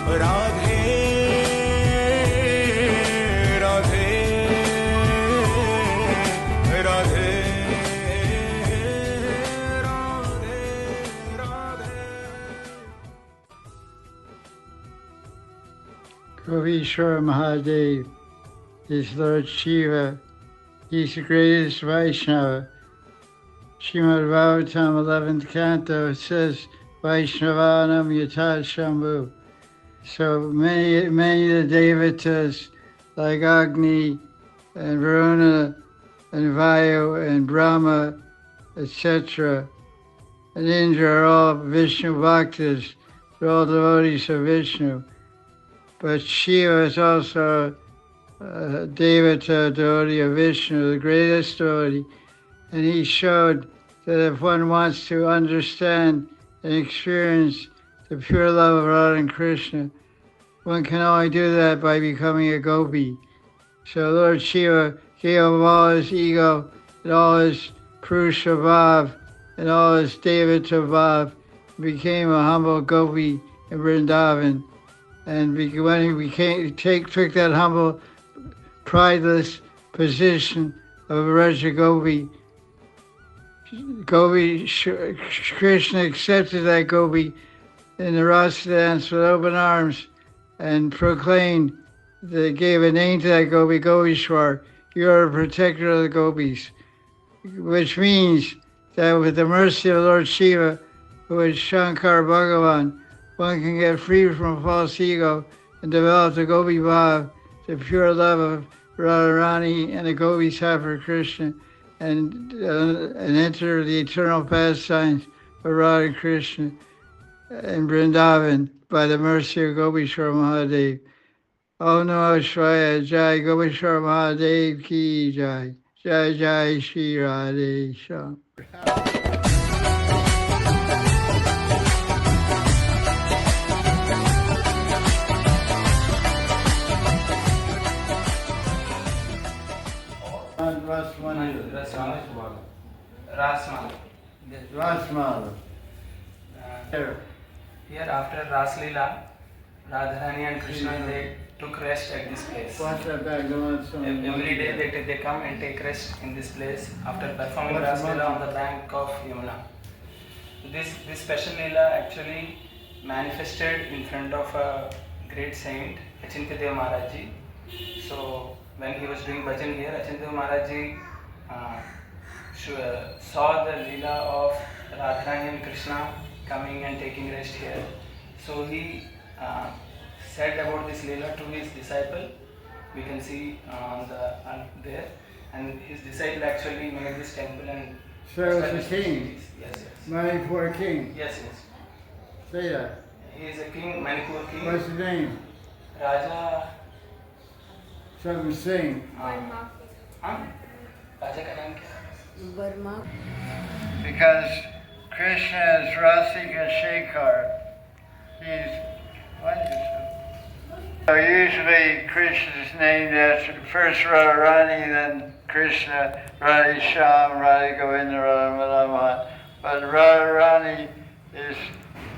Radhe Radhe Radhe Gopishvar Mahadev is Lord Shiva. He's the greatest Vaishnava. Srimad Bhagavatam 11th canto says, Vaishnavanam Yatad Shambhu. So many of the devatas like Agni and Varuna and Vayu and Brahma, etc., and Indra are all Vishnu bhaktas. They're all devotees of Vishnu. But Shiva is also a devata, devotee of Vishnu, the greatest devotee. And he showed that if one wants to understand and experience the pure love of Radha and Krishna, one can only do that by becoming a gopi. So Lord Shiva gave up all his ego and all his Purusha Bhav and all his Devata Bhav, became a humble gopi in Vrindavan. And when he took that humble, prideless position of a Raja Gopi, Krishna accepted that gopi in the rasa dance with open arms and proclaimed, gave a name to that gopi, Gopishvar, you are a protector of the gopis, which means that with the mercy of Lord Shiva, who is Shankar Bhagavan, one can get free from false ego and develop the gopi bhav, the pure love of Radharani and the gopis have for Krishna, and enter the eternal pastimes of Radha and Krishna in Vrindavan by the mercy of Gopishvar Mahadev. Om Namo Shivaya, Jai Gopishvar Mahadev Ki Jai. Jai Jai Shri Radhe Shyam. Rasmala. Here after Ras Leela, Radharani and Krishna, they took rest at this place. Every day they come and take rest in this place after performing Ras Leela on the bank of Yamuna. This special Leela actually manifested in front of a great saint, Achintya Maharaj ji. So when he was doing bhajan here, Achintya Maharaj ji saw the Leela of Radharani and Krishna coming and taking rest here. So he said about this Leela to his disciple. We can see there. And his disciple actually made this temple and... So it's a king? Yes. Manipur king? Yes. Say that. He is a king, Manipur king. What's his name? Raja... Something Singh. Burma. Raja ka naam kya? Burma. Because Krishna is Rasika Shekhar. He's wonderful. So usually Krishna is named after first Radharani, then Krishna, Radhe Shyam, Radhe Govinda, Radha Madhava. But Radharani is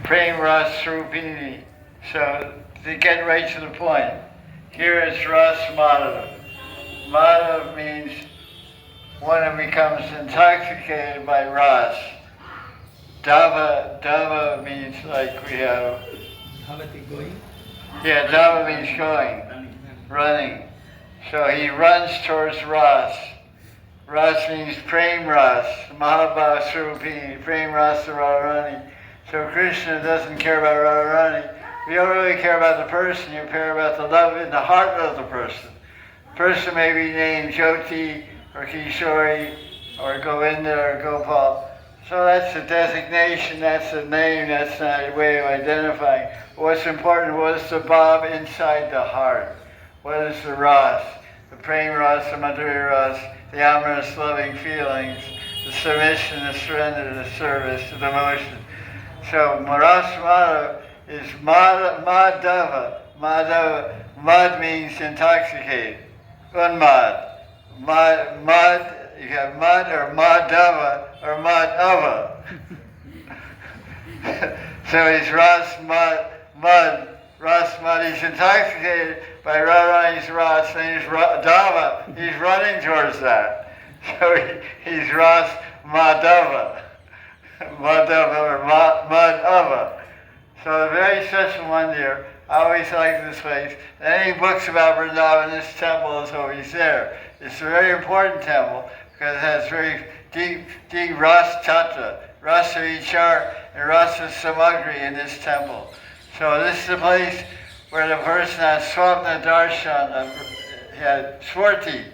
Prem Ras Rupini. So to get right to the point, here it's Ras Madhava. Madhava means one who becomes intoxicated by Ras. Dava means like we have... Going? Yeah, Dava means going, running. So he runs towards Ras. Ras means Prem Ras, Mahabhava Swarupini, Prem Ras Radharani. So Krishna doesn't care about Radharani. You don't really care about the person, you care about the love in the heart of the person. The person may be named Jyoti or Kishori or Govinda or Gopal. So that's a designation, that's a name, that's not a way of identifying. What's important, what's the bhav inside the heart? What is the ras? The prem ras, the madhuri ras, the amorous loving feelings, the submission, the surrender, the service, the devotion. So Ras Madhava is Madhava. Mad means intoxicated. Unmad. Mad, you have Mad or Madhava or Madhava. So he's Ras Mad Rasmati. He's intoxicated by Radharani's Ras, and he's Dava. He's running towards that. So he's Ras Madhava. Madhava or Madhava. So a very special mandir. I always like this place. Any books about Vrindavan, this temple is always there. It's a very important temple because it has very deep Ras Tattva, Rasa Vichar, and Rasa Samagri in this temple. So this is the place where the person has Swapna Darshan, had Swarti.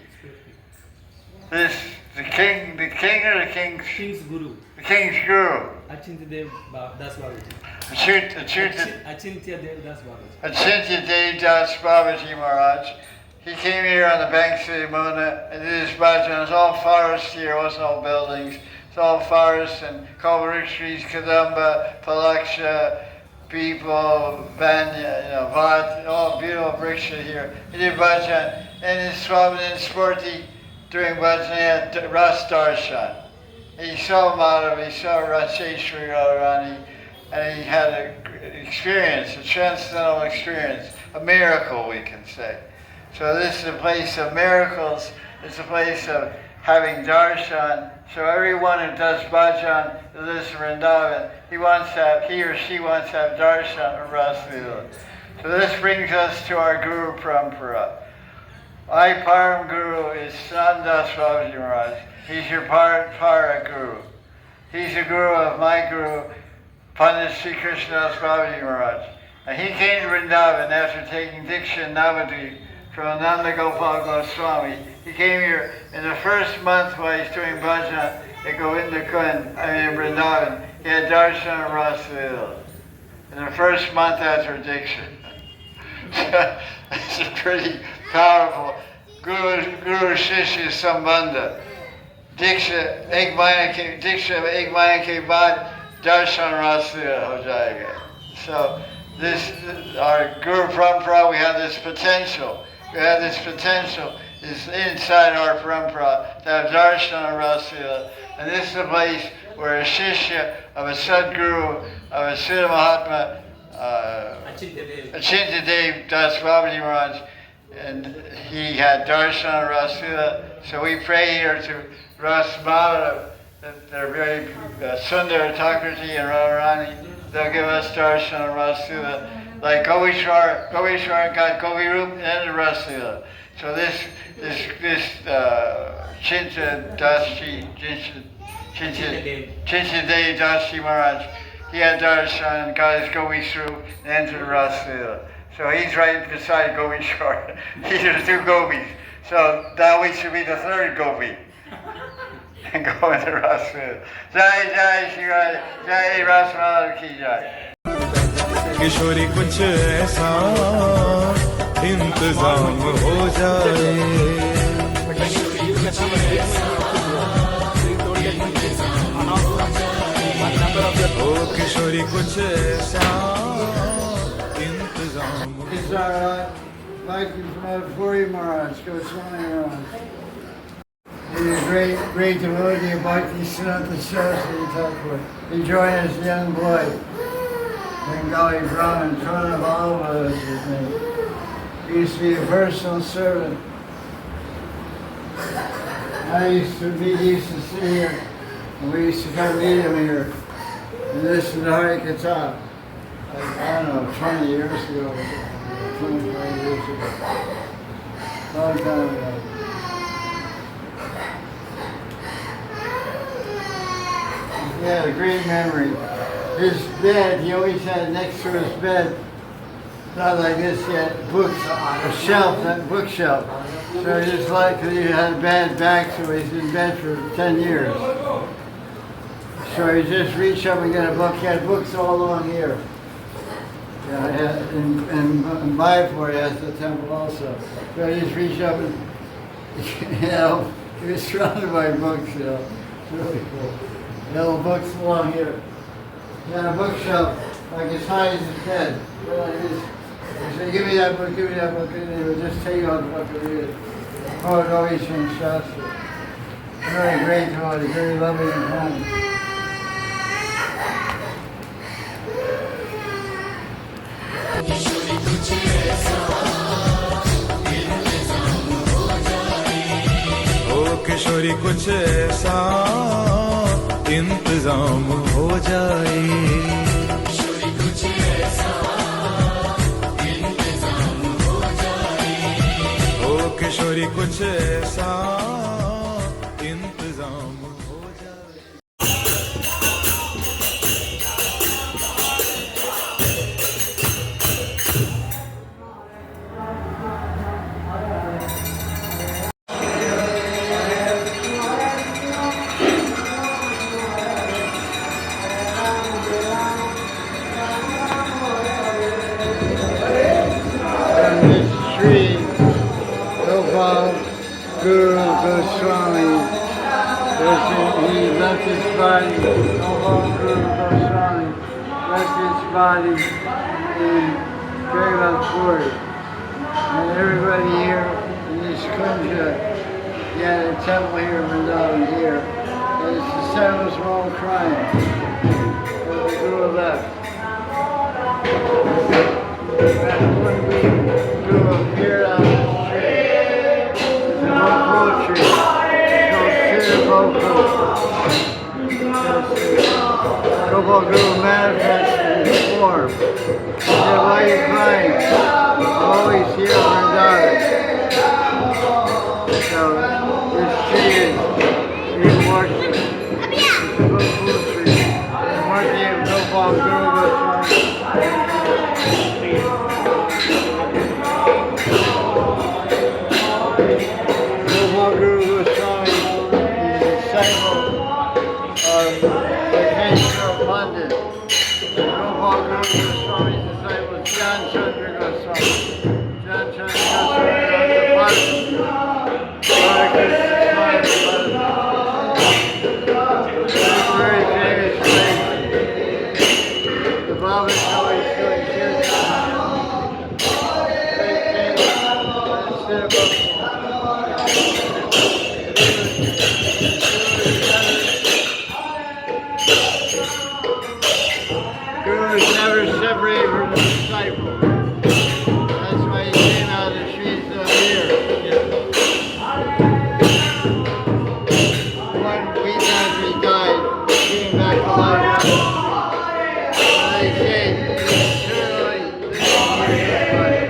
This, the king or the king's? King's Guru. The king's Guru. Achintya Das Babaji. Achintya Dev Das Babaji. Achintya Dev Das Babaji Maharaj. He came here on the banks of the Yamuna and did his bhajan. It's all forest here, it wasn't all buildings. It's all forests and Kalvarikshis, Kadamba, Palaksha, people, Banya, Vat, all beautiful vriksha here. He did bhajan. And his Swami and Sporti during bhajan, he had Ras Darshan. He saw Madhav, he saw Raseshwari Radharani, and he had an experience, a transcendental experience, a miracle, we can say. So this is a place of miracles. It's a place of having darshan. So everyone who does bhajan, who lives in Vrindavan, he or she wants to have darshan or Raslila. So this brings us to our Guru Parampara. My Param Guru is Sanat Das Babaji Maharaj. He's your Para Guru. He's the Guru of my Guru, Pandit Sri Krishna Das Babaji Maharaj. And he came to Vrindavan after taking Diksha in Navadvip from Ananda Gopal Goswami. He came here in the first month while he's doing bhajan at Govinda Kund, in Vrindavan. He had darshan of Rasalila in the first month after Diksha. It's a pretty powerful Guru Shishya Sambandha. Diksha ek mahine ke baad darshan Rasalila ho jayega. So this, our Guru Parampara, we have this potential. We have this potential is inside our parampara to have darshan of Rasalila. And this is a place where a shishya of a Sadguru, of a Siddha Mahatma, Achintya Dev Das Babaji Maharaj, and he had darshan of Rasalila. So we pray here to Ras Madhav, that they're very Sundar Thakurji and Radharani. They'll give us darshan of Rasalila. Like Gopishvar got Govirup and the Rasalila. So this Chinta Dev Dashi Maharaj, he had darshan and got his Govisrup and entered the Rasalila. So he's right beside Gopishvar. These are the two Gopis. So now we should be the third Gopi. And go into Rasalila. Jai Jai Shri Radha, Jai Rasamala Ki Jai. किशोरी कुछ ऐसा इंतजाम हो जाए ओ किशोरी कुछ ऐसा इंतजाम This is our like from Puri Maharaj, Goswami Maharaj. He's a great devotee of Bhakti Siddhanta Saraswati Thakur. He joined as a young boy. Bengali Brahmin, Tranavala is his name. He used to be a personal servant. He used to sit here, and we used to come meet him here and listen to Hari Katha. Like, I don't know, 20 years ago, 25 years ago. Long time ago. He had a great memory. His bed, he always had next to his bed, not like this, he had books, a shelf, that bookshelf. So he just like, he had a bad back, so he's in bed for 10 years. So he just reach up and get a book. He had books all along here. Yeah, and Mayapur has the temple also. So he just reach up and, he was surrounded by books, It's really cool. Little books along here. He had a bookshelf like as high as his head. Like this. He said, give me that book, and he would just take out the book and read it. Oh, no, he's from Shastra. Very great devotee, very loving and kind. किशोरी कुछ ऐसा इंतजाम हो जाए ओ किशोरी कुछ ऐसा इंतजाम हो जाए From this tree, Gopal Guru Goswami, he left his body, Gopal Guru Goswami left his body in Jagatpur. And everybody here in this kunja, he had a temple here in Vrindavan here. And it's the disciples were all crying. When the Guru left. And when we Guru appeared on this tree, it's a Gopal tree. It's called Gopal. Gopal Guru manifested in his form. He said, why are you crying? I'm always here in Vrindavan. So this tree is being worshipped. It's a Gopal tree. The worship of Gopal Guru Goswami. Gopal Guru Goswami is a disciple of Gopishvar Mandir. Gopal Guru Goswami's disciple is John Chandra Goswami. John Chandra Goswami is the bottom. Very famous place. The Babaji is always doing kirtan. Very famous. Guru is never separated from the disciple. That's why he came out of the streets of here. One week after he died, he came back to life. And they say, eternally living here in life.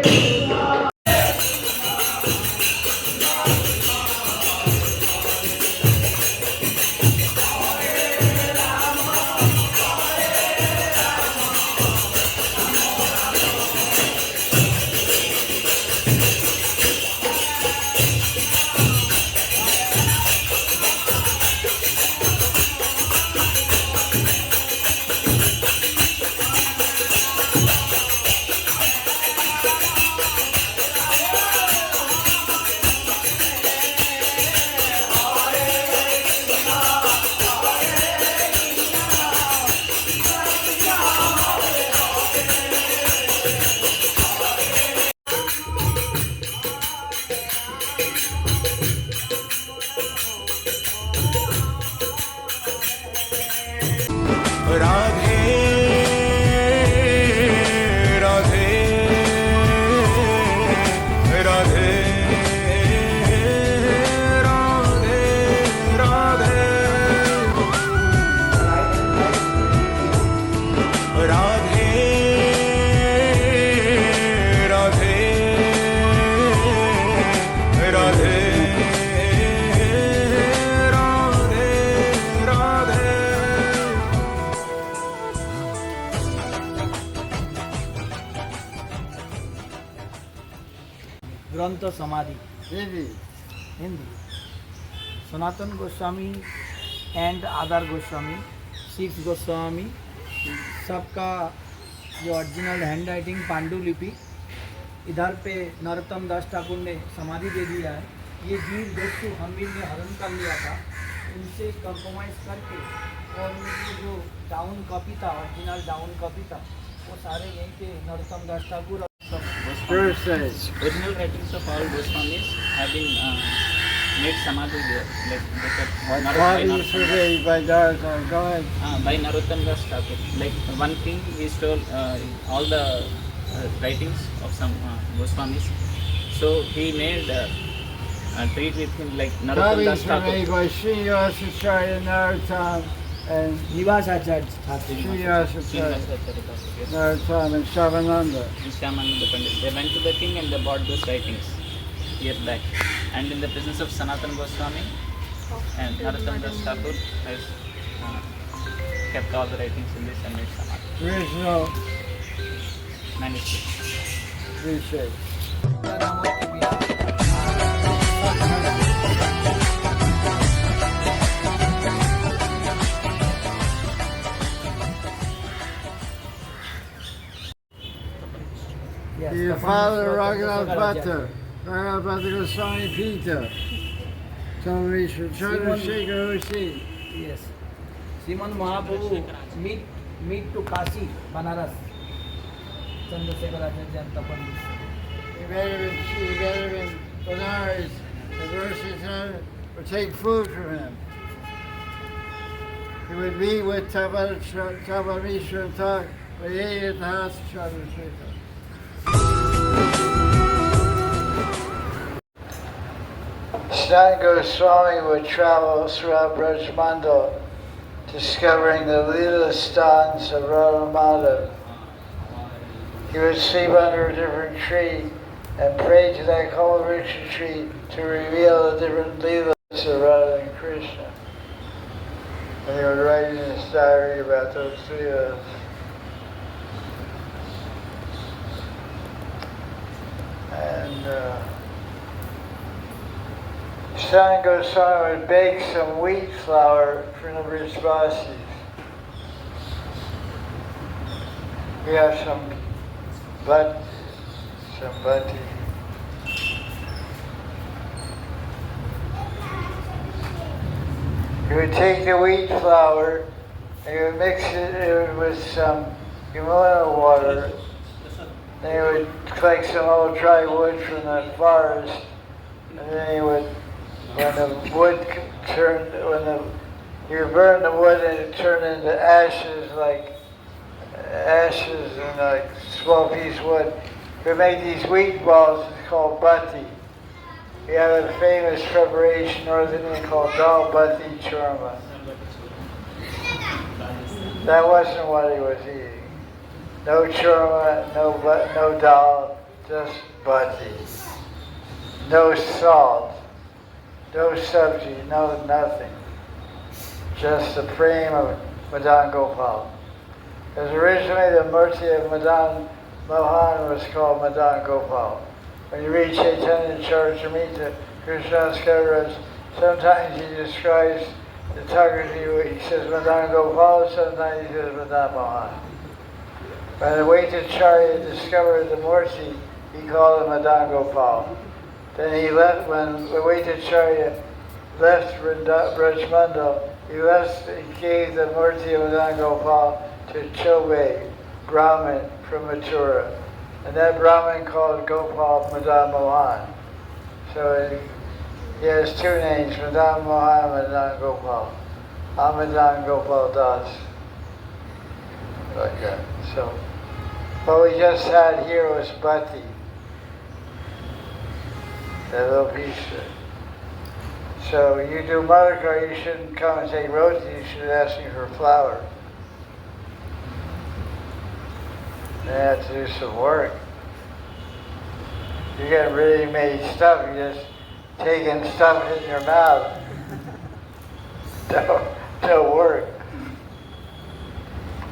Radhe Radhe Radhe Radhe Radhe Radhe Radhe Radhe ग्रंथ समाधि Hindi. Hindi Sanatan Goswami and आदर Goswami six Goswami सबका जो original hand writing पांडुलिपि इधर पे नरोत्तम दास ठाकुर ने समाधि दे दिया है। ये जीव दस्यु हमीर ने हरण कर लिया था, उनसे कंप्रोमाइज़ करके और उनकी जो डाउन कॉपी था, ओरिजिनल डाउन कॉपी था, वो सारे यहीं पे नरोत्तम दास Thakur Sure says. Original writings of all Goswamis have been made samadhi there, Body surveyed by Dartha. Go ahead. by Narottam Das Thakur. Like one thing he stole all the writings of some Goswamis. So he made treat with him like Narottam Das Copies were made Thakur. by Srinivasacharya Narottam and Nivasacharya Thakur. Srinivasacharya Yes. Narottam and Shavananda. And Shyamananda Pandit. They went to the king and they bought those writings years back. And in the presence of Sanatana Goswami and Narottam Das Thakur has kept all the writings in this and made Samadhi. Original Manuscript. reshape. Yes, Your Tapan father, Vishwa Raghunath Tapan Bhatta, Raghunath Bhatta Goswami Pita, Tomrishra Chandrasekhar Hosi. Yes. Srimad Mahaprabhu meet to Kashi, Banaras. Chandrasekhar Acharya and Tapan Vishwa. He met him in Benares. The Rosh would take food from him. He would meet with Taparishra and talk, but he ate at the house of Chandrasekhar. Sanatana Goswami would travel throughout Brajmandal, discovering the Leela stans of Radha Madhav. He would sleep under a different tree and pray to that Kalvriksha tree to reveal the different Leelas of Radha and Krishna. And he would write in his diary about those Leelas. And Sanatana Goswami would bake some wheat flour from the Vrijvasis. We have some butti. He would take the wheat flour and he would mix it with some Yamuna water. Then he would collect some old dry wood from the forest, and then he would, he would burn the wood and it turned into ashes and like small piece of wood. He would make these wheat balls, it's called butti. He had a famous preparation North Indian called dal butti churma. That wasn't what he was eating. No churma, no dal, just butti. No salt, no sabji, no nothing. Just the prem of Madan Gopal. Because originally the murti of Madan Mohan was called Madan Gopal. When you read Chaitanya Charitamrita, Krishnadas Kaviraj, sometimes he describes the Thakurji, he says Madan Gopal, sometimes he says Madan Mohan. When the Vaitacharya discovered the Murti, he called him Madan Gopal. Then he left, when the Vaitacharya left Brajmandal, he gave the Murti of Madan Gopal to Chobe, Brahmin from Mathura. And that Brahmin called Gopal Madan Mohan. So he has two names, Madan Mohan and Madan Gopal. I'm Madan Gopal Das. Like that. So what we just had here was Bhatti. That little piece. So you do Madhukar, you shouldn't come and take roti, you should ask me for flour. You have to do some work. You get ready-made stuff, you just take and stuff it in your mouth. No work.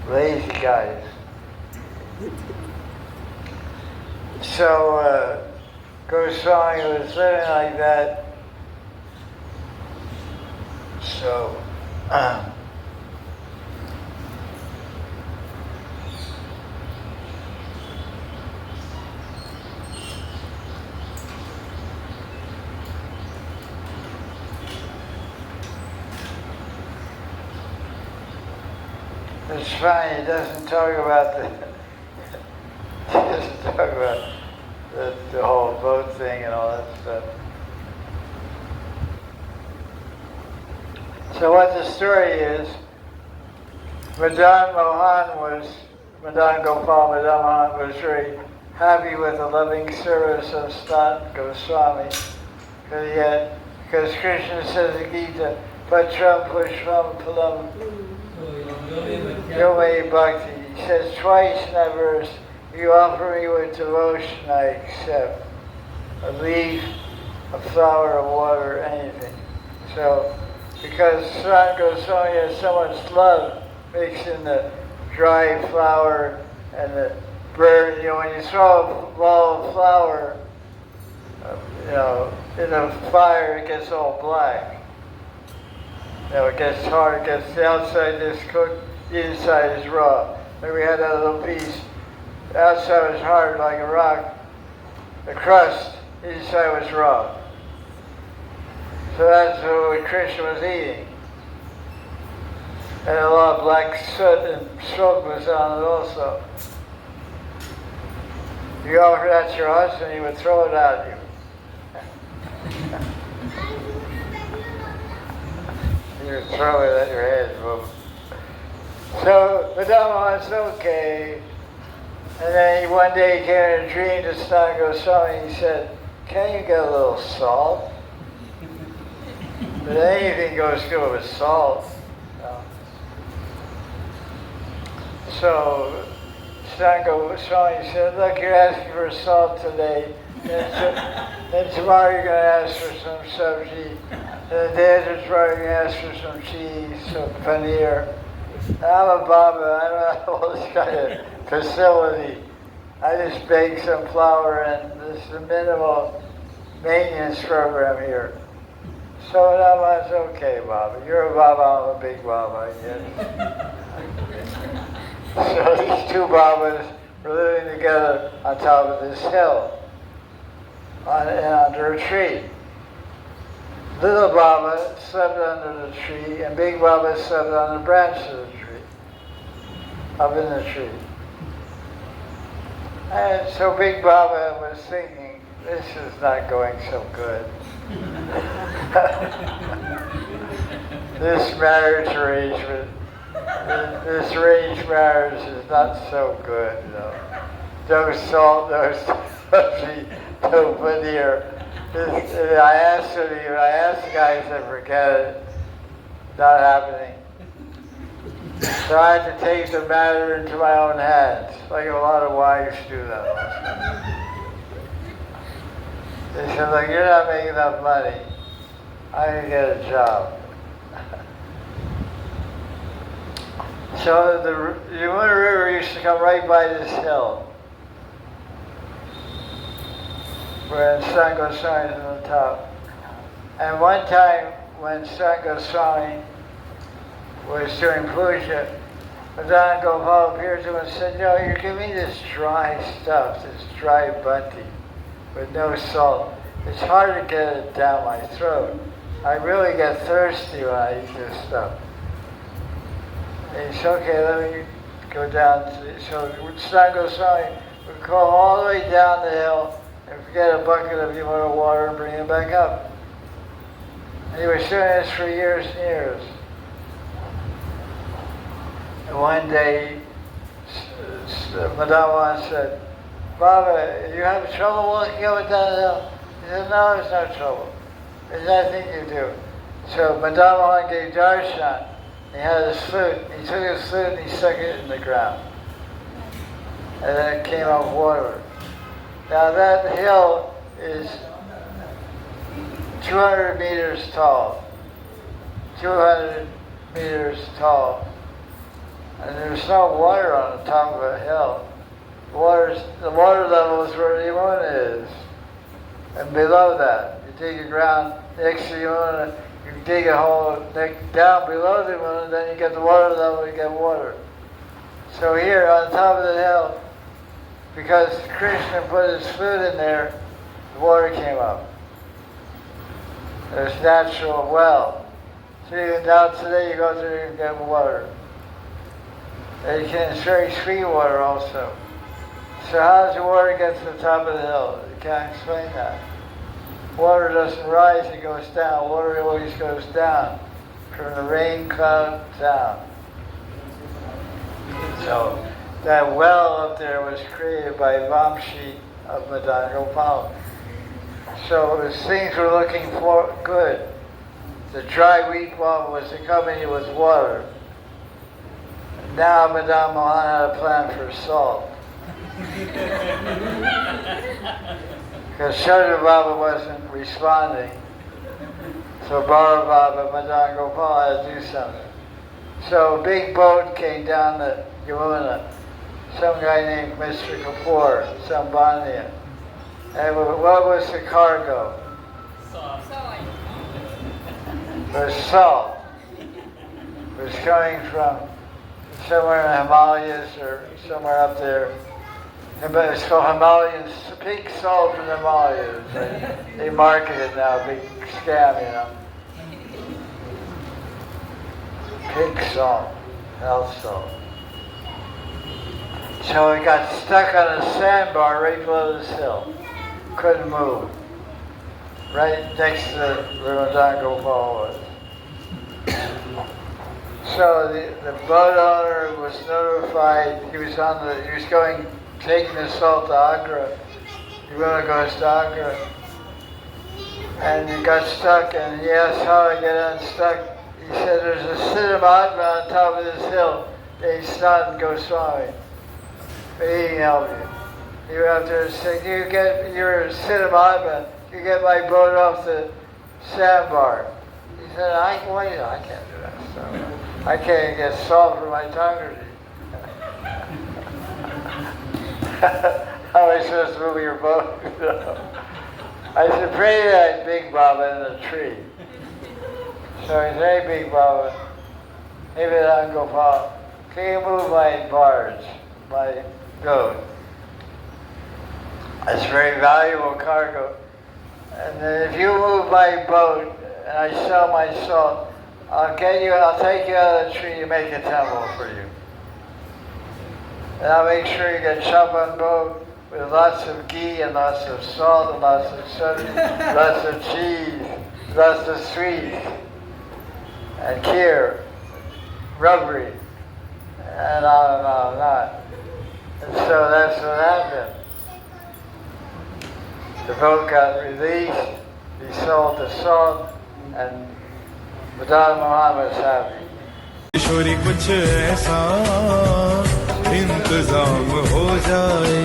Lazy guys. So Goswami was living like that. So it's funny, it doesn't talk about the whole boat thing and all that stuff. So what the story is, Madan Gopal Mohan was very happy with the loving service of Sanatana Goswami, Because Krishna says in Gita, Patram Pushpam Palam Yome Bhakti. He says twice in that verse, you offer me with devotion, I accept. A leaf, a flower, a water, anything. So, because Sanatana Goswami has so much love mixed in the dry flower and the burn, when you throw a ball of flour, in a fire, it gets all black. It gets hard, the outside is cooked, the inside is raw. Like we had that little piece, the outside was hard like a rock, the crust, the inside was raw. So that's what Krishna was eating. And a lot of black soot and smoke was on it also. If you offer that to your husband, he would throw it at you. He would throw it at your head. So Madama was okay. And then one day he came in a dream to Sanatana Goswami. He said, "Can you get a little salt?" But anything goes good with salt. So Sanatana Goswami said, "Look, you're asking for salt today. Then tomorrow you're going to ask for some sabji. And the day after tomorrow you're going to ask for some cheese, some paneer. I'm a Baba. I don't have all this kind of facility. I just bake some flour and this is a minimal maintenance program here." So I was okay, Baba. You're a Baba, I'm a big Baba, I guess. So these two Babas were living together on top of this hill, under a tree. Little Baba slept under the tree, and Big Baba slept on the branch of the tree, up in the tree. And so Big Baba was thinking, this is not going so good. This marriage arrangement, this arranged marriage is not so good. No salt, no sabji, no paneer. I asked the guys to forget it. Not happening. So I had to take the matter into my own hands, like a lot of wives do that. They said, "Look, you're not making enough money. I'm going to get a job." So the Yamuna River used to come right by this hill, where Sanatana Goswami is on the top. And one time when Sanatana Goswami was doing puja, Madan Gopal appeared to him and said, "You're giving me this dry stuff, this dry bunty with no salt. It's hard to get it down my throat. I really get thirsty when I eat this stuff." And he said, "Okay, let me go down." So Sanatana Goswami would go all the way down the hill and get a bucket of Yamuna water and bring it back up. And he was doing this for years and years. And one day, Madama said, "Baba, you have trouble walking up and down the hill?" He said, "No, there's no trouble. There's nothing you do." So Madama gave darshan. He had his flute. He took his flute and he stuck it in the ground. And then it came out water. Now that hill is 200 meters tall. 200 meters tall. And there's no water on the top of a hill. The water level is where the Yamuna is. And below that, you dig the ground next to the Yamuna, you dig a hole down below the Yamuna, then you get the water level, you get water. So here on top of the hill, because Krishna put his flute in there, the water came up. There's natural well. So even down today, you go through and get water. And it's very sweet water also. So how does the water get to the top of the hill? You can't explain that. Water doesn't rise, it goes down. Water always goes down, from the rain cloud down. So that well up there was created by Vamshi of Madan Gopal. So things were looking for good. The dry wheat one was accompanied with water. Now Madan Mohan had a plan for salt. Because Sardar Baba wasn't responding. So Baba Madan Gopal had to do something. So a big boat came down the Yamuna. Some guy named Mr. Kapoor, some Bandian. And what was the cargo? Salt. It was salt. It was coming from somewhere in the Himalayas or somewhere up there. But it's called Himalayan, pink salt from the Himalayas. They market it now, big scam, you know. Pink salt, health salt. So he got stuck on a sandbar right below this hill. Couldn't move. Right next to where Madan Gopal was. So the boat owner was notified. He was taking the salt to Agra. He wanted to go to Agra. And he got stuck, and he asked how to get unstuck. He said, there's a Siddha Mahatma on top of this hill. He's not Goswami. But he can help you. He went up there and said, you're a Siddha Mahatma. You get my boat off the sandbar. He said, I can't do that. So I can't get salt for my tongue. How am I supposed to move your boat? I said, pray to that big Baba in the tree. So he said, hey, big Baba, hey, Madan Gopal, can you move my barge, my goat? It's very valuable cargo. And then if you move my boat and I sell my salt, I'll take you out of the tree and make a temple for you. And I'll make sure you get chapan boat with lots of ghee and lots of salt and lots of sugar, lots of cheese, lots of sweets, and kheer, rubbery, and on and on and on. And so that's what happened. The boat got released, he sold the salt, and Madan Mohan was happy. किशोरी कुछ ऐसा इंतजाम हो जाए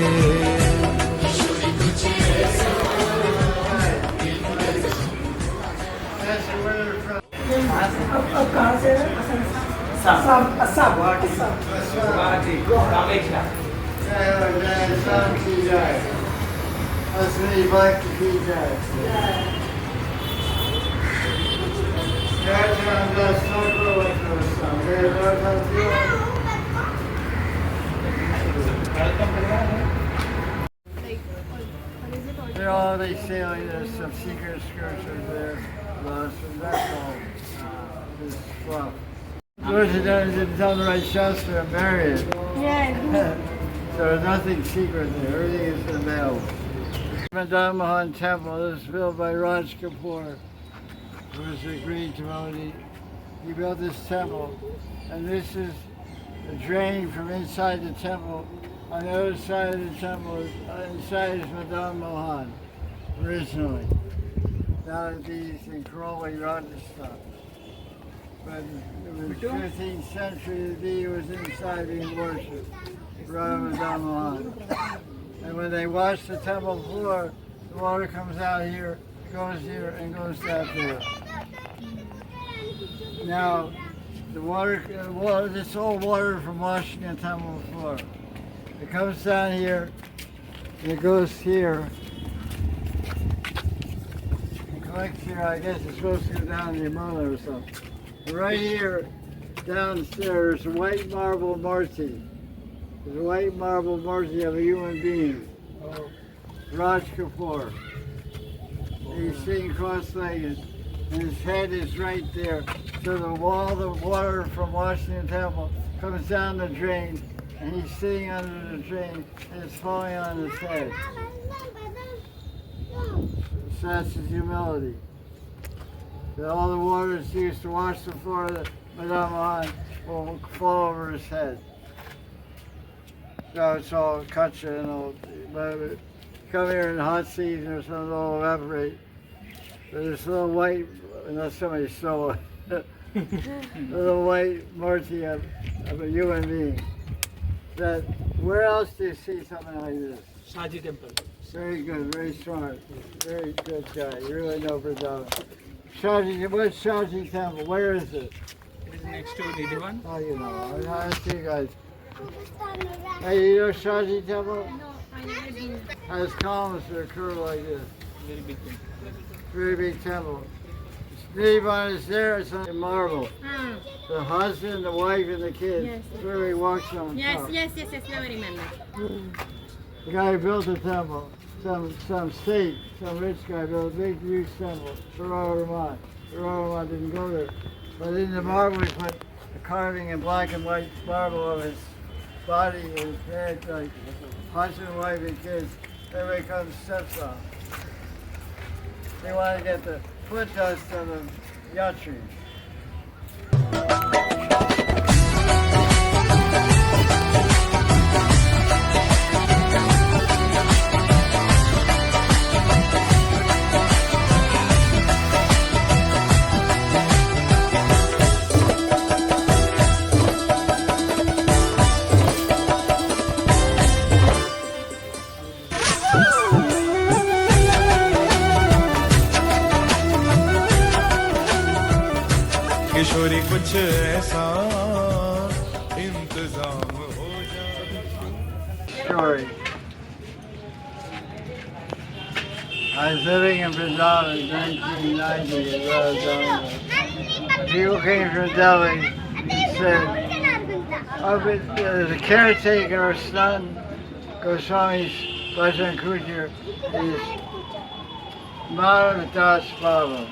They're all they sailing, there's some secret excursions there, lost, and that's all. This fluff. Those who didn't tell the right Shastra and bury it. Yeah. So there's nothing secret there, everything is available. Madan Mohan Temple is built by Raj Kapoor, who was a great devotee. He built this temple, and this is the drain from inside the temple. On the other side of the temple, inside is Madan Mohan, originally. Now these in Karoli, Rajasthan. But in the 15th century, he was inside being worshipped, Radha Madan Mohan. And when they wash the temple floor, the water comes out here, goes here, and goes out there. Now, the water, it's all water from washing the temple floor. It comes down here, and it goes here. It collects here, I guess it's supposed to go down the Yamuna or something. But right here, downstairs, a white marble murti. There's a white marble murti of a human being. Raj Kapoor. He's sitting cross-legged, and his head is right there. So the water from washing the temple comes down the drain, and he's sitting under the drain, and it's falling on his head. So that's his humility. That all the water is used to wash the floor of the Madan Mohan will fall over his head. So it's all kacha and all, but come here in the hot season or something, it'll evaporate. There's a little white, unless somebody stole it, a little white Murti of a human being. That, where else do you see something like this? Shaji temple. Very good, very smart, very good guy. You really know Vrindavan. Shaji, what's Shaji Temple? Where is it? It is next to Vrindavan. Oh, you know, I ask you guys. Hey, you know Shaji Temple? No, I never been. Has columns that are curved like this. Very big temple. Very big temple. Nibbana is there, it's in marble. The husband, the wife, and the kids. Yes. Where he walks on Yes, top. yes, yes, yes, now I remember. The guy who built the temple, some state, some rich guy built a big, huge temple. Sararaman. Sararaman didn't go there. But in the marble, we put a carving in black and white marble of his body and his head, like husband, wife, and kids. Everybody comes steps on. They want to get the foot dust of the yatris. किशोरी कुछ ऐसा इंतजाम हो जाए Story. I was living in Vrindavan in 1990 in Vrindavan. People came from Delhi and said, the caretaker of son, Goswami's Bhajan Kutir, is Mahanidhi Das Baba.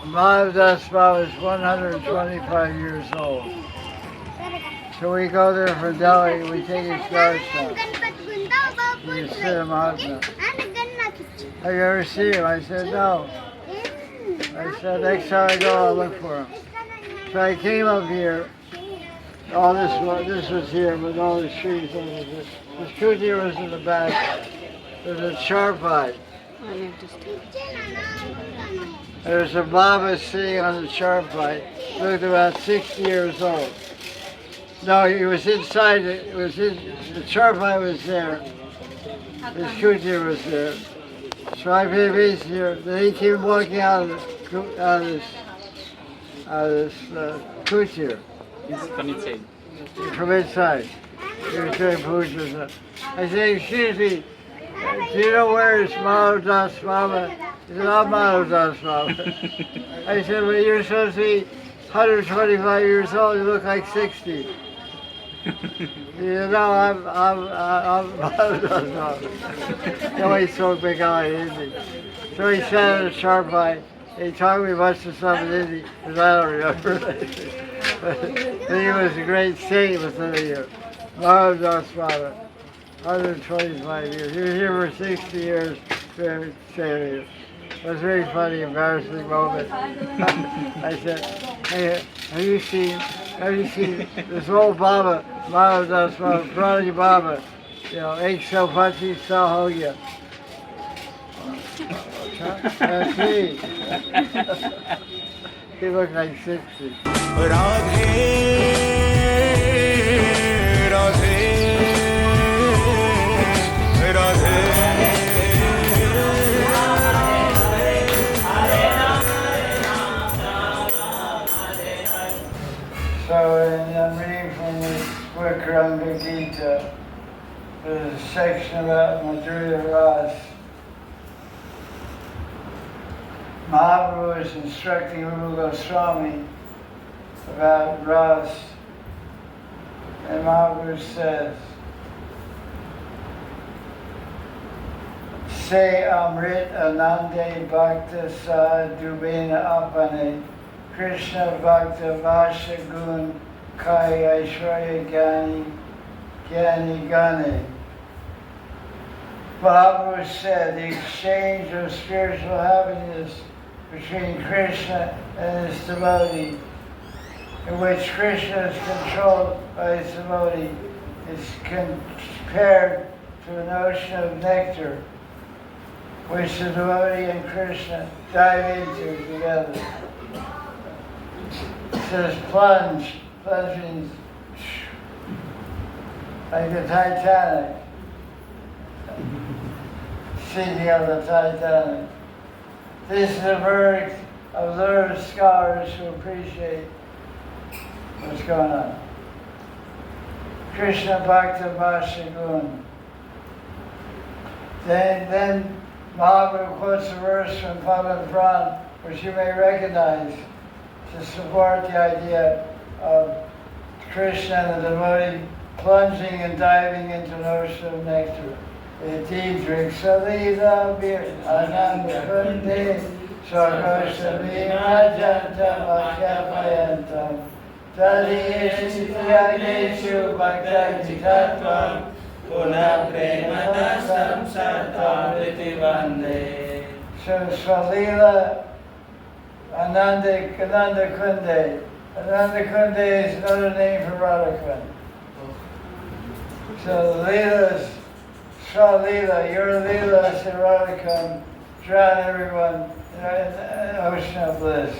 Mahanidhi Das Baba is 125 years old. So we go there from Delhi, we take his garbstone. We sit him out there. Have you ever seen him? I said, no. I said, next time I go, I'll look for him. So I came up here. All this was here, with all the trees over this. This kutir was in the back. There's a charpai. There's a Baba sitting on the charpai. Looked about 60 years old. No, he was inside. The charpai was there. His kutir was there. So I paid peace here. Then he came walking out of this kutir. From inside. From inside. He was doing puja. I said, excuse me, do you know where is Mahanidhi Das Baba? He said, I'm Mahanidhi Das Baba. I said, well, you're supposed to be 125 years old, you look like 60. He said, no, I'm Mahanidhi Das Baba. No, he spoke Bengali, Hindi. So he sat in a charpai. He taught me much of stuff in Hindi, because I don't remember. But he was a great saint within a year. Mahanidhi Das Baba, 125 years. He was here for 60 years. Very serious. It was a very funny, embarrassing moment. I said, hey, have you seen this old Baba, Maharaj Das Baba, Prodigy Baba, you know, Ek So Pachi Sa Ho Gya. That's me. He looked like 60. Radhe Radhe Radhe So I'm reading from this book, Ranga Gita. There's a section about Madhurya Ras. Mahaprabhu is instructing Rupa Goswami about Ras. And Mahaprabhu says, Say Amrit Anande Bhakta Sa Dubena Apane Krishna Bhakta Vasha Gun Kai Aishwarya Gyani Gyani Gane. Mahaprabhu said the exchange of spiritual happiness between Krishna and his devotee, in which Krishna is controlled by his devotee, is compared to the notion of nectar, which the devotee and Krishna dive into together. It says plunge. Plunge means like the Titanic. Sinking of the Titanic. This is the verdict of learned scholars who appreciate what's going on. Krishna Bhakta Bhashagun. Then Mahaprabhu quotes a verse from Padma Puran, which you may recognize, to support the idea of Krishna and the devotee plunging and diving into the ocean of nectar. Iti Driksalila Bir Ananda Kunde Sargosami Majantam Akyapayantam Tadi Yagneshu Bhakti Tattvam Puna Prematasam Sartam Riti Vande. So Salila Ananda Kunde. Ananda Kunde is another name for Radha. So the Leelas, Shalila, your Leela, Radhakam, drown everyone in the ocean of bliss.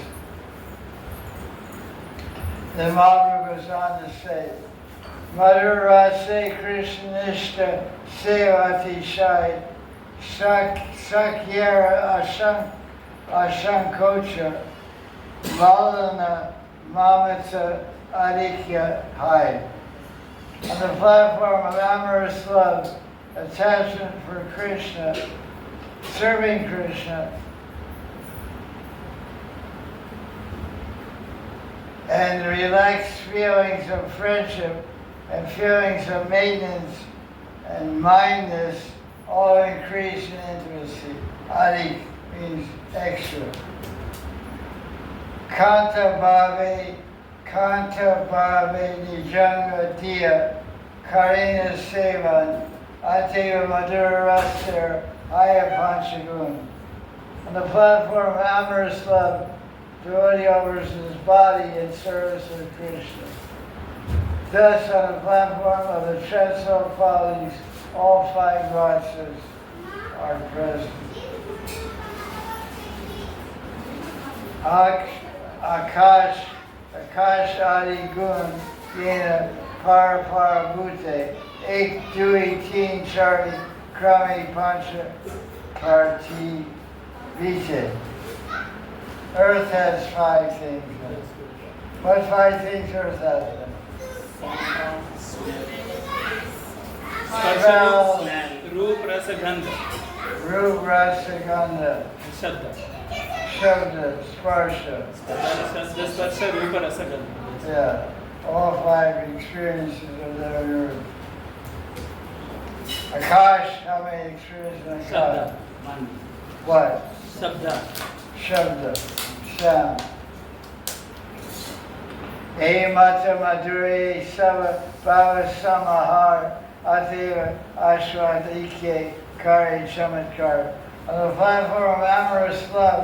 Then Mahaprabhu goes on to say, Madhurase Krishnishta Sevati Shai Sakyara Ashankocha Valana Mamata Adikya Hai. On the platform of amorous love, attachment for Krishna, serving Krishna, and relaxed feelings of friendship and feelings of maintenance and mindness all increase in intimacy. Adik means extra. Kanta Bhave Nijanga Diya Karina Sevan Ateva Madhura Rasir Aya Panchagun. On the platform of amorous love, devotee offers his body in service of Krishna. Thus, on the platform of the transcendental qualities, all five rasas are present. Akash Adi Gun Yena Par Bhute Ek Dui Teen Chari Krami Pancha Karti Vite. Earth has five things. What five things Earth has? Smell, Roop, Rasa, Gandha. Roop, Rasa, Gandha. Shabda. Shabda, Sparsha. Shabda, Sparsha, Rupa, Rasa, Gandha. Yeah, all five experiences are there on Earth. Akash, how many experiences in Akash? Shabda. One. What? Shabda. Shabda, sound. E Mata Madhuri Sava Bhava Samahar Ateva Ashwadike Kari Chamatkar. On the platform of amorous love,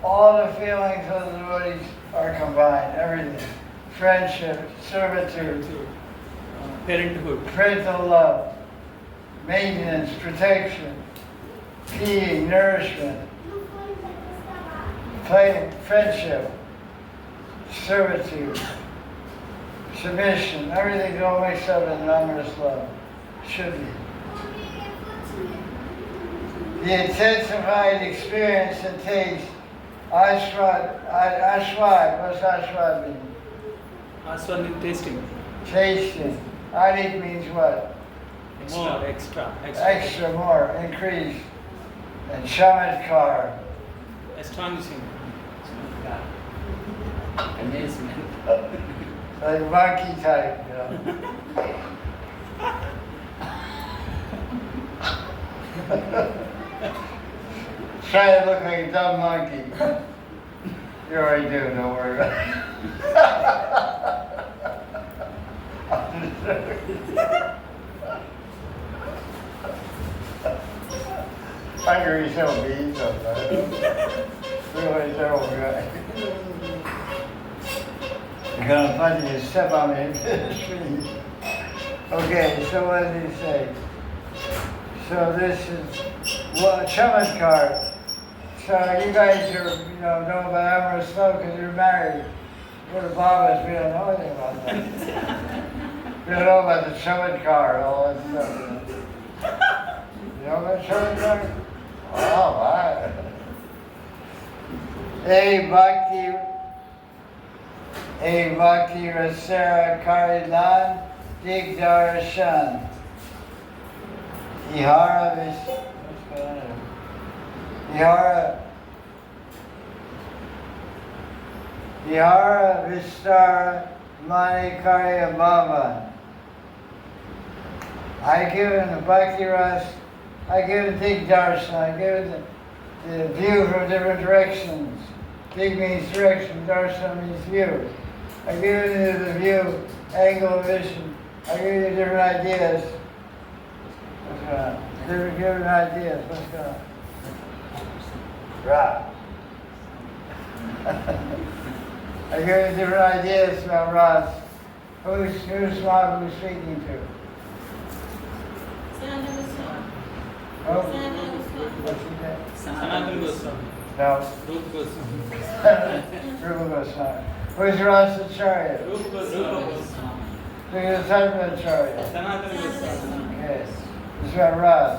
all the feelings of the devotees are combined, everything. Friendship, servitude, Parenthood. parental love, maintenance, protection, feeding, nourishment, friendship, servitude, submission, everything's all mixed up in amorous love. Should be. The intensified experience and taste, ashwad, what's ashwad mean? Aswad means tasting. Tasting. Adik means what? More, extra. Extra, more, increase. And chamatkar. Astonishing. Amazement. Like monkey type, you know. Try to look like a dumb monkey. You already do, don't worry about it. Hungry so beans sometimes. Really terrible guy. You're gonna punch you, step on me and finish me. Okay, so what did he say? So this is Chamatkar. So you guys are, know about Amrit Snow because you're married. We're the Babas, we don't know anything about that. We don't know about the Chamatkar, all that stuff. You know about Chamatkar? Oh, my. A Bhakti Rasara Karilan Digdarshan. Ihara Vistara Manikarya Baba. I give him the Bhakti Ras, I give him Dig Darshan, I give him the view from different directions. Dig means direction, Darshan means view. I give you the view, angle of vision. I give you different ideas. What's going on? Different ideas. What's going on? Right. I give you different ideas about Ras. Who's Swami who's speaking to? Oh? What's his name? Sanatana Goswami. No. Rupa Goswami. Rupa Goswami. Who's Rasacharya? Rupa Goswami. Who's Sarvacharya? Sanatana Goswami. Yes. This is about Ras,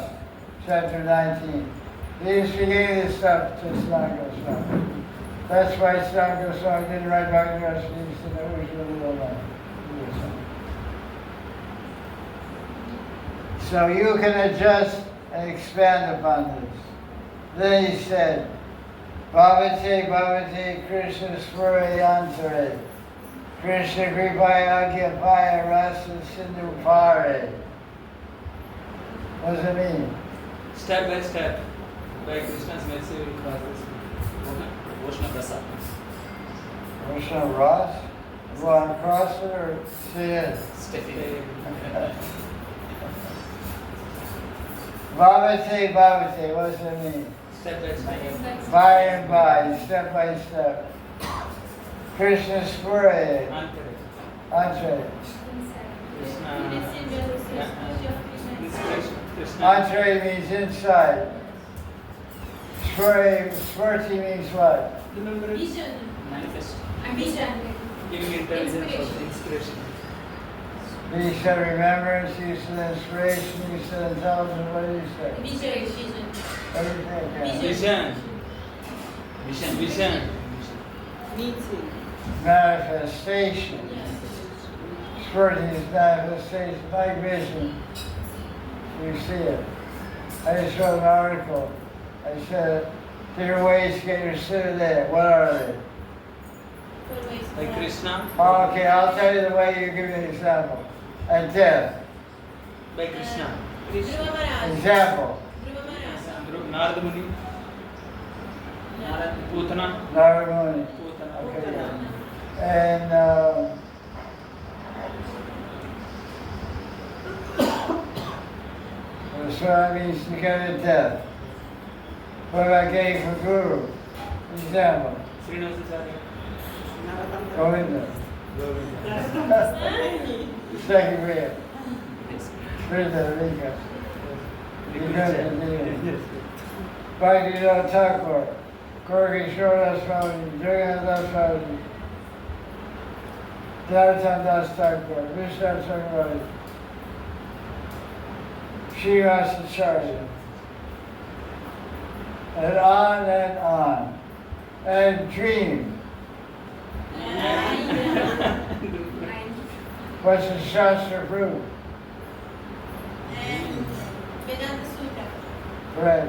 chapter 19. He used to give this stuff to Sanatana Goswami. That's why Sanatana Goswami didn't write Bhakti Rasa. He said that was really well done. So you can adjust and expand upon this. Then he said, Bhavate Bhavate Krishna Svurayantare Krishna Kripaya Agyapaya Rasa Sindhu Pare. What does it mean? Step by step, by Krishna's mercy, we will cross this. Ocean of Rasa. Ocean of Ras? Go on across it or see it? Stepping. Bhavate Bhavate, what does it mean? Step by step. By and by, step by step. Krishna Spuraya, Entree. Krishna. Entree means inside. Spurti means what? Vision. Manifest. Vision. Giving intelligence of inspiration. You said remembrance, you said inspiration, you said intelligence, what did you say? Vision. What do you think? Yeah? Vision. Vision. Manifestation. Spurti is manifestation, like vision. You see it. I just wrote an article. I said, different ways to get your siddha there. What are they? Like Krishna. Oh, okay, I'll tell you the way you give me an example. And death. By Krishna. Example. Narada Muni. Putana. Narada Muni. Putana. Okay. And so that means to get a death. What about getting for Guru? Example. Srinivasacharya. Govinda. Second grade. Vrindavan, Rika. Bhakti Thakur. Gopishvar Das Babaji. Das Babaji. Dharatan Das Thakur. Vishnu Thakur. Srivasacharya. And on and on. And dream. What's the Shastra proof? Vedanta Sutra. Right.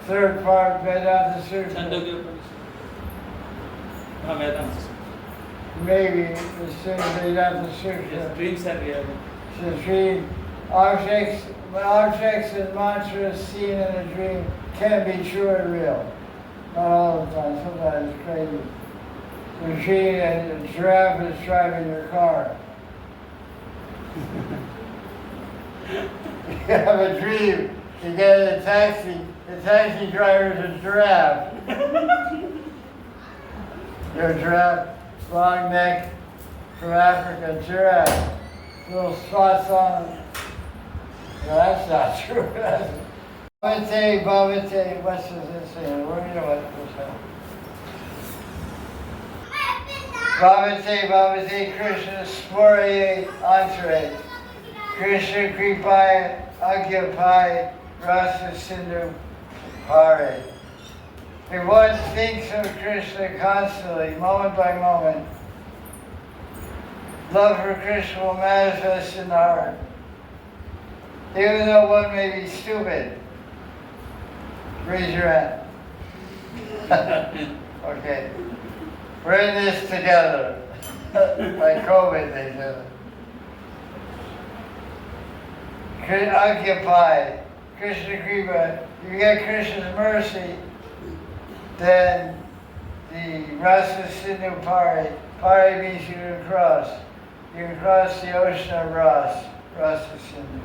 Third part, Vedanta Sutra. Chandogya Upanishad. Vedanta. Maybe it's Vedanta Yes, Sutra. dreams are real. The dream, objects and mantras seen in a dream can be true and real. Not all the time, sometimes it's crazy. You're dreaming and a giraffe is driving your car. You have a dream, you get in a taxi, the taxi driver is a giraffe. You're a giraffe, long neck, from Africa, giraffe, little spots on it. No, that's not true. Bhavate, what's this saying? Where do you know what this is? Bhavate, Krishna Smorye Antre, Krishna Kripai Agyapai Rasa Sindhu Pare. If one thinks of Krishna constantly, moment by moment, love for Krishna will manifest in the heart. Even though one may be stupid. Raise your hand. Okay. We're in this together. Like COVID, they said. Occupy. Krishna Kripa. You get Krishna's mercy, then the Rasa Sindhu Pari. Pari means you can cross. You can cross the ocean of Rasa Sindhu.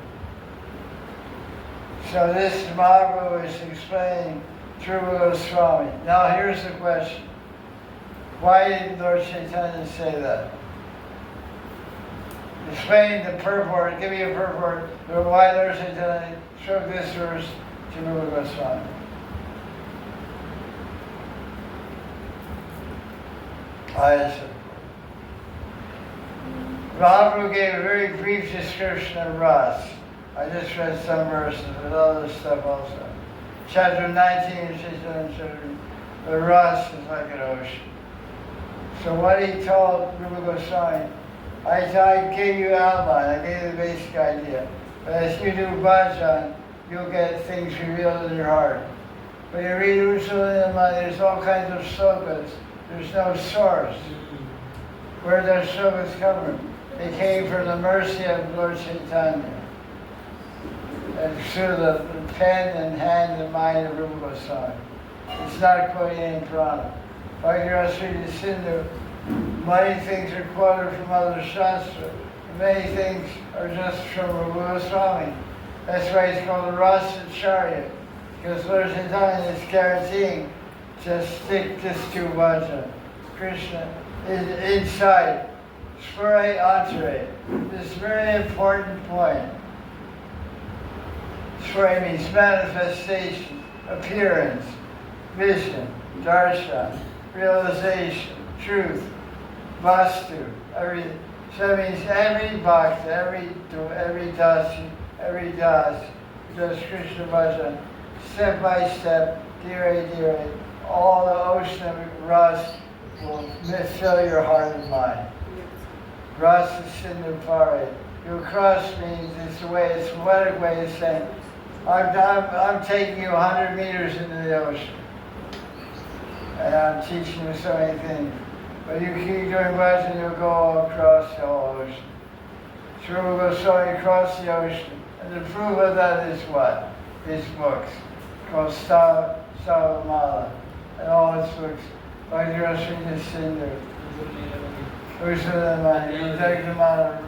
So this Mahaprabhu is explaining through Goswami. Now here's the question. Why did Lord Chaitanya say that? Explain the purport, give me a purport of why Lord Chaitanya showed this verse to Rupa Goswami. Mahaprabhu gave a very brief description of Ras. I just read some verses with other stuff also. Chapter 19, the Ras is like an ocean. So what he told Rupa Goswami, I gave you outline, I gave you the basic idea. But as you do bhajan, you'll get things revealed in your heart. When you read Usulinama, there's all kinds of slokas. There's no source. Where those slokas come from? They came from the mercy of Lord Chaitanya. And through the pen and hand and mind of Rupa Goswami. It's not quoting any Purana. Bhagavad Sindhu, many things are quoted from other Shastra. Many things are just from Rupa Goswami. That's why it's called a Rasa Charya. Because Lord Chaitanya is guaranteeing just stick this to bhajan. Krishna is inside. Spure Antre. This very important point. Spure means manifestation, appearance, vision, darshan, realization, truth, vastu, everything. So that means every bhakta, every dasi, every das, does Krishna bhajan, step by step, dire, all the ocean of ras will fill your heart and mind. Rasa Sindhu Pari. Your cross means it's a way, it's a poetic way of saying, I'm taking you 100 meters into the ocean. And I'm teaching you so many things. But you keep doing bhajan, you'll go all across the whole ocean. Sri Goswami crossed the ocean. And the proof of that is what? His books, called Stavamala. And all his books, like Rashmi Sindhu, Usulamani, Dagdamana,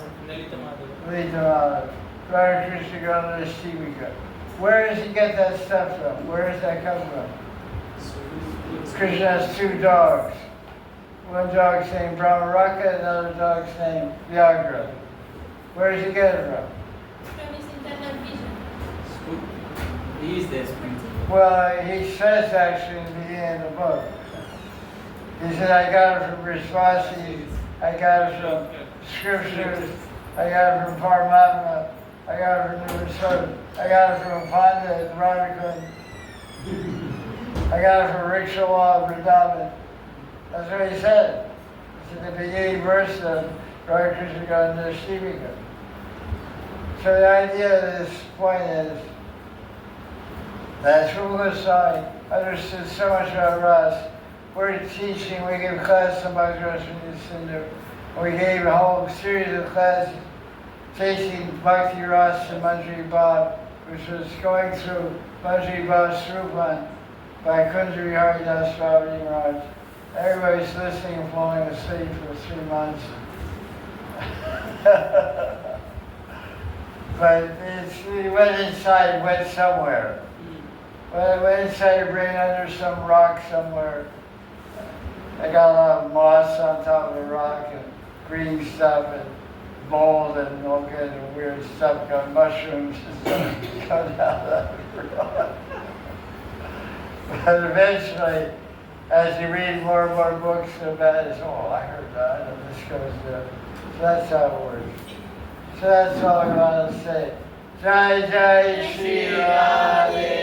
Litamana, Radha Krishna Gandhara Shivika. Where does he get that stuff from? Where does that come from? Krishna has two dogs. One dog's named Brahmaraka, another dog's named Vyagra. Where does he get it from? From his internal vision. He is there. Well, he says actually in the beginning of the book. He said, I got it from Rishvasi, I got it from scriptures, I got it from Paramatma, I got it from Nirvana, I got it from Pandit, Radhakund, I got it from Rikshawa, Vrindavan. That's what he said. It's in the beginning verse of Radha Krishna Gandhara Shivika. So the idea of this point is that Rupa Goswami understood so much about Ras. We're teaching, we give classes about Rashmi Sindhu. We gave a whole series of classes teaching Bhakti Ras and Manjari Bhav, which was going through Manjari Bhav Srupan by Kunjari Haridas Babaji Maharaj. Everybody's listening and falling asleep for 3 months. But we went inside, went somewhere. Well, I went inside your brain under some rock somewhere. I got a lot of moss on top of the rock and green stuff, and mold and all kinds of weird stuff, got mushrooms and stuff cut out of it. But eventually, as you read more and more books about it, oh, I heard that, and this goes there. So that's how it works. So that's all I want to say. Jai Jai Shri Radhe.